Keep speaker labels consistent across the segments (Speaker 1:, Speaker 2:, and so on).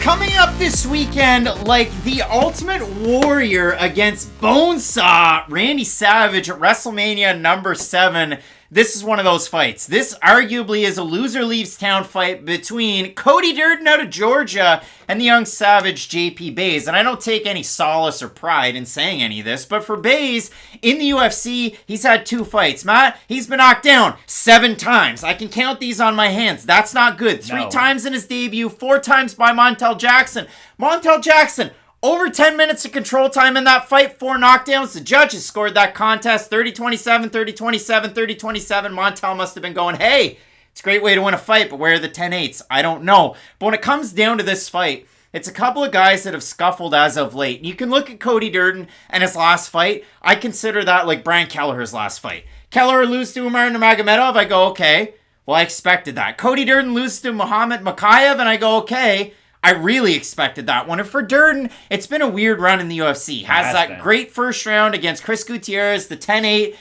Speaker 1: Coming up this weekend, like the Ultimate Warrior against Bonesaw, Randy Savage at WrestleMania number 7. This is one of those fights. This arguably is a loser leaves town fight between Cody Durden out of Georgia and the young Savage JP Buys. And I don't take any solace or pride in saying any of this, but for Buys, in the UFC, he's had 2 fights. Matt, he's been knocked down 7 times. I can count these on my hands. That's not good. 3 times in his debut, 4 times by Montel Jackson. Montel Jackson, over 10 minutes of control time in that fight, 4 knockdowns. The judges scored that contest 30-27, 30-27, 30-27. Montel must have been going, hey, it's a great way to win a fight, but where are the 10-8s? I don't know. But when it comes down to this fight, it's a couple of guys that have scuffled as of late. You can look at Cody Durden and his last fight. I consider that like Brian Kelleher's last fight. Kelleher loses to Umar Nurmagomedov. I go, okay. Well, I expected that. Cody Durden loses to Muhammad Mokaev, and I go, okay. I really expected that one. And for Durden, it's been a weird run in the UFC. Has that great first round against Chris Gutierrez, the 10-8,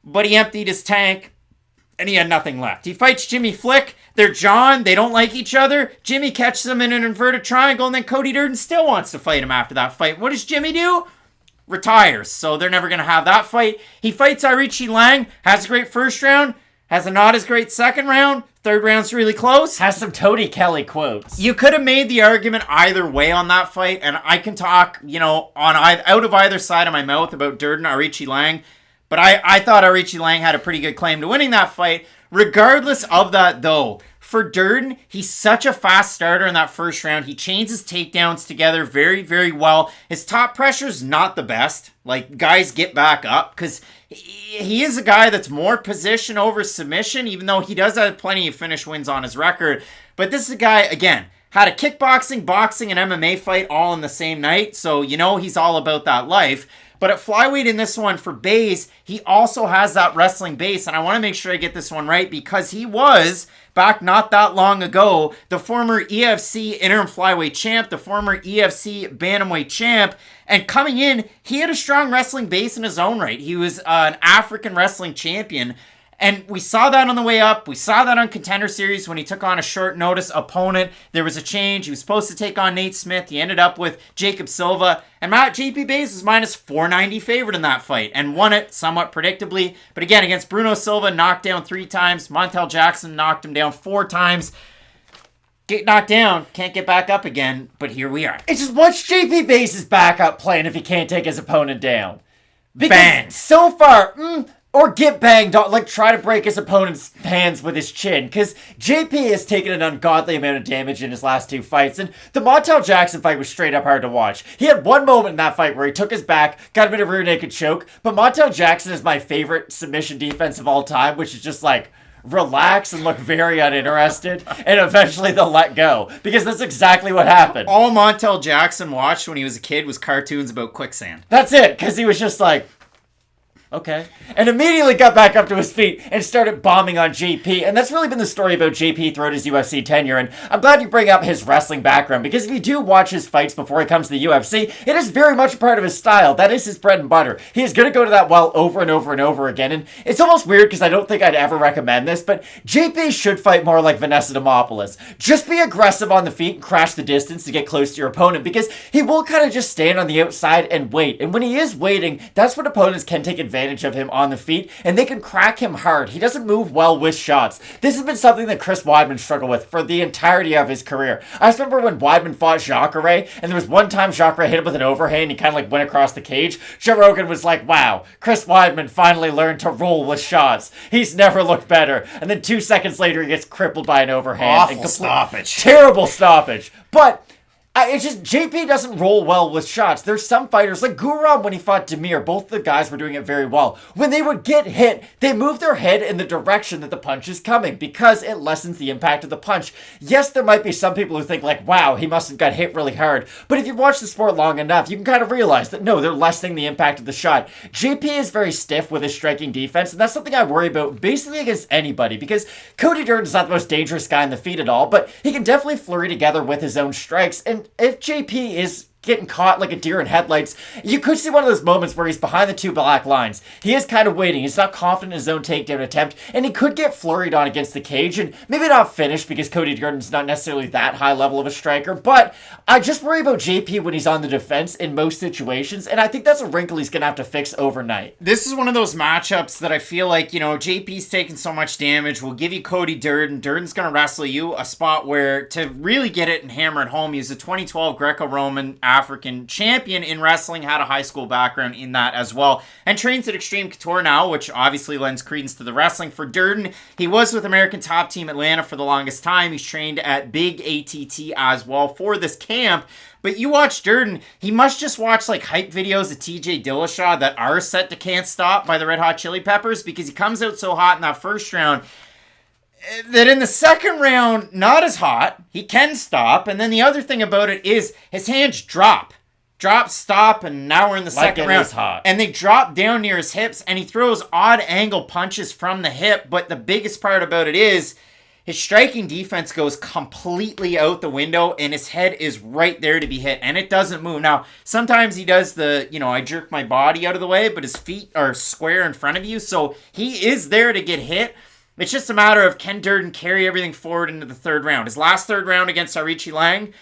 Speaker 1: but he emptied his tank, and he had nothing left. He fights Jimmy Flick. They're John. They don't like each other. Jimmy catches him in an inverted triangle, and then Cody Durden still wants to fight him after that fight. What does Jimmy do? Retires. So they're never going to have that fight. He fights Arichi Lang, has a great first round, has a not as great second round. Third round's really close.
Speaker 2: Has some Tony Kelly quotes.
Speaker 1: You could have made the argument either way on that fight, and I can talk, out of either side of my mouth about Durden, Arichi Lang, but I thought Arichi Lang had a pretty good claim to winning that fight. Regardless of that, though, for Durden, he's such a fast starter in that first round. He chains his takedowns together very, very well. His top pressure's not the best. Like, guys get back up, because he is a guy that's more position over submission, even though he does have plenty of finish wins on his record. But this is a guy, again, had a kickboxing, boxing, and MMA fight all in the same night, so he's all about that life. But at flyweight in this one for Buys, he also has that wrestling base, and I want to make sure I get this one right because he was, back not that long ago, the former EFC interim flyweight champ, the former EFC bantamweight champ, and coming in, he had a strong wrestling base in his own right. He was an African wrestling champion, and we saw that on the way up. We saw that on Contender Series when he took on a short notice opponent. There was a change. He was supposed to take on Nate Smith. He ended up with Jacob Silva. And Matt, JP Buys was minus 490 favorite in that fight and won it somewhat predictably. But again, against Bruno Silva, knocked down 3 times. Montel Jackson knocked him down 4 times. Get knocked down, can't get back up again, but here we are.
Speaker 2: It's just what's JP Buys' backup plan if he can't take his opponent down? Because
Speaker 1: Bang.
Speaker 2: So far, or get banged, like try to break his opponent's hands with his chin. Because JP has taken an ungodly amount of damage in his last 2 fights. And the Montel Jackson fight was straight up hard to watch. He had one moment in that fight where he took his back, got him in a rear naked choke. But Montel Jackson is my favorite submission defense of all time, which is just like, relax and look very uninterested, and eventually they'll let go. Because that's exactly what happened.
Speaker 1: All Montel Jackson watched when he was a kid was cartoons about quicksand.
Speaker 2: That's it, because he was just like, okay. And immediately got back up to his feet and started bombing on JP. And that's really been the story about JP throughout his UFC tenure. And I'm glad you bring up his wrestling background, because if you do watch his fights before he comes to the UFC, it is very much a part of his style. That is his bread and butter. He is going to go to that well over and over and over again. And it's almost weird because I don't think I'd ever recommend this, but JP should fight more like Vanessa Demopoulos. Just be aggressive on the feet and crash the distance to get close to your opponent, because he will kind of just stand on the outside and wait. And when he is waiting, that's when opponents can take advantage of him on the feet, and they can crack him hard. He doesn't move well with shots. This has been something that Chris Weidman struggled with for the entirety of his career. I just remember when Weidman fought Jacare, and there was one time Jacare hit him with an overhand, and he kind of like went across the cage. Joe Rogan was like, wow, Chris Weidman finally learned to roll with shots. He's never looked better. And then 2 seconds later, he gets crippled by an overhand.
Speaker 1: Awful stoppage.
Speaker 2: Terrible stoppage. But it's just, JP doesn't roll well with shots. There's some fighters, like Guram when he fought Demir, both the guys were doing it very well. When they would get hit, they move their head in the direction that the punch is coming, because it lessens the impact of the punch. Yes, there might be some people who think like, wow, he must have got hit really hard. But if you watch the sport long enough, you can kind of realize that no, they're lessening the impact of the shot. JP is very stiff with his striking defense, and that's something I worry about basically against anybody, because Cody Durden's not the most dangerous guy in the feet at all, but he can definitely flurry together with his own strikes. And if JP is getting caught like a deer in headlights. You could see one of those moments where he's behind the two black lines. He is kind of waiting. He's not confident in his own takedown attempt, and he could get flurried on against the cage, and maybe not finish because Cody Durden's not necessarily that high level of a striker, but I just worry about JP when he's on the defense in most situations, and I think that's a wrinkle he's going to have to fix overnight.
Speaker 1: This is one of those matchups that I feel like, JP's taking so much damage. We'll give you Cody Durden. Durden's going to wrestle you, a spot where to really get it and hammer it home, he's a 2012 Greco-Roman African champion in wrestling, had a high school background in that as well, and trains at Extreme Couture now, which obviously lends credence to the wrestling. For Durden, he was with American Top Team Atlanta for the longest time. He's trained at Big ATT as well for this camp. But you watch Durden, he must just watch like hype videos of TJ Dillashaw that are set to Can't Stop by the Red Hot Chili Peppers, because he comes out so hot in that first round that in the second round, not as hot. He can stop. And then the other thing about it is his hands drop, stop, and now we're in the second round.
Speaker 2: Hot.
Speaker 1: And they drop down near his hips, and he throws odd angle punches from the hip. But the biggest part about it is his striking defense goes completely out the window, and his head is right there to be hit, and it doesn't move. Now, sometimes he does the, I jerk my body out of the way, but his feet are square in front of you, so he is there to get hit. It's just a matter of, can Durden carry everything forward into the third round? His last third round against Arichi Lang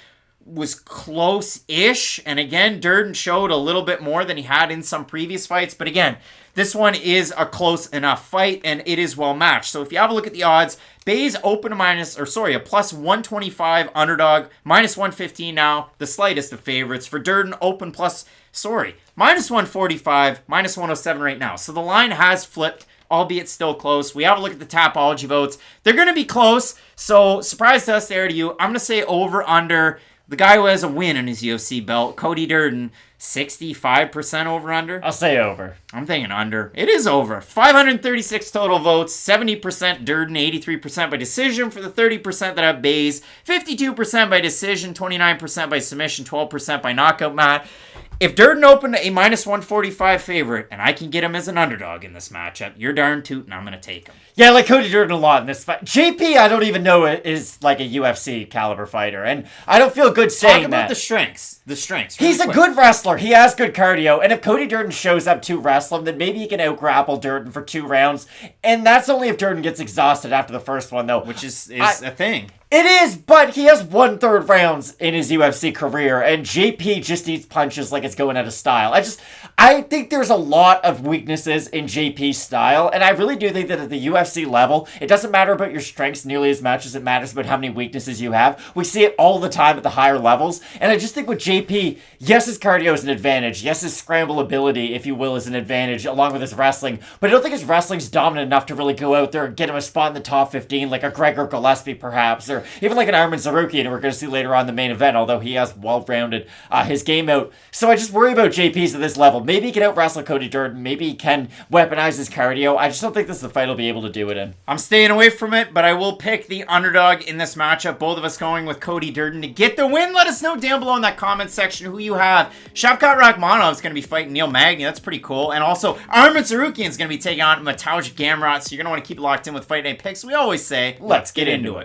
Speaker 1: was close-ish, and again, Durden showed a little bit more than he had in some previous fights, but again, this one is a close enough fight, and it is well matched. So if you have a look at the odds, Bay's open a plus 125 underdog, minus 115 now, the slightest of favorites. For Durden, open minus 145, minus 107 right now. So the line has flipped, albeit still close. We have a look at the Tapology votes. They're going to be close, so surprise to us there to you. I'm going to say over-under. The guy who has a win in his UFC belt, Cody Durden, 65% over-under.
Speaker 2: I'll say over.
Speaker 1: I'm thinking under. It is over. 536 total votes, 70% Durden, 83% by decision for the 30% that have Bays, 52% by decision, 29% by submission, 12% by knockout, Matt. If Durden opened a minus 145 favorite, and I can get him as an underdog in this matchup, you're darn tootin', I'm going to take him.
Speaker 2: Yeah, I like Cody Durden a lot in this fight. JP, I don't even know is like a UFC caliber fighter, and I don't feel good saying that.
Speaker 1: Talk about the strengths.
Speaker 2: He's a good wrestler. He has good cardio, and if Cody Durden shows up to wrestle him, then maybe he can out-grapple Durden for 2 rounds, and that's only if Durden gets exhausted after the first one, though.
Speaker 1: Which is a thing.
Speaker 2: It is, but he has 1/3 rounds in his UFC career, and JP just eats punches like it's going out of style. I think there's a lot of weaknesses in JP's style, and I really do think that at the UFC level, it doesn't matter about your strengths nearly as much as it matters about how many weaknesses you have. We see it all the time at the higher levels, and I just think with JP, yes, his cardio is an advantage. Yes, his scramble ability, if you will, is an advantage, along with his wrestling, but I don't think his wrestling's dominant enough to really go out there and get him a spot in the top 15, like a Gregor Gillespie, perhaps, or even like an Arman Tsarukyan, who we're going to see later on in the main event, although he has well-rounded his game out. So I just worry about JP's at this level. Maybe he can out-wrestle Cody Durden. Maybe he can weaponize his cardio. I just don't think this is the fight he'll be able to do it in. I'm
Speaker 1: staying away from it, but I will pick the underdog in this matchup. Both of us going with Cody Durden to get the win. Let us know down below in that comment section who you have. Shavkat Rakhmonov is going to be fighting Neil Magny. That's pretty cool. And also, Arman Tsarukyan is going to be taking on Mateusz Gamrot. So you're going to want to keep it locked in with Fight Night picks. We always say, let's get into it.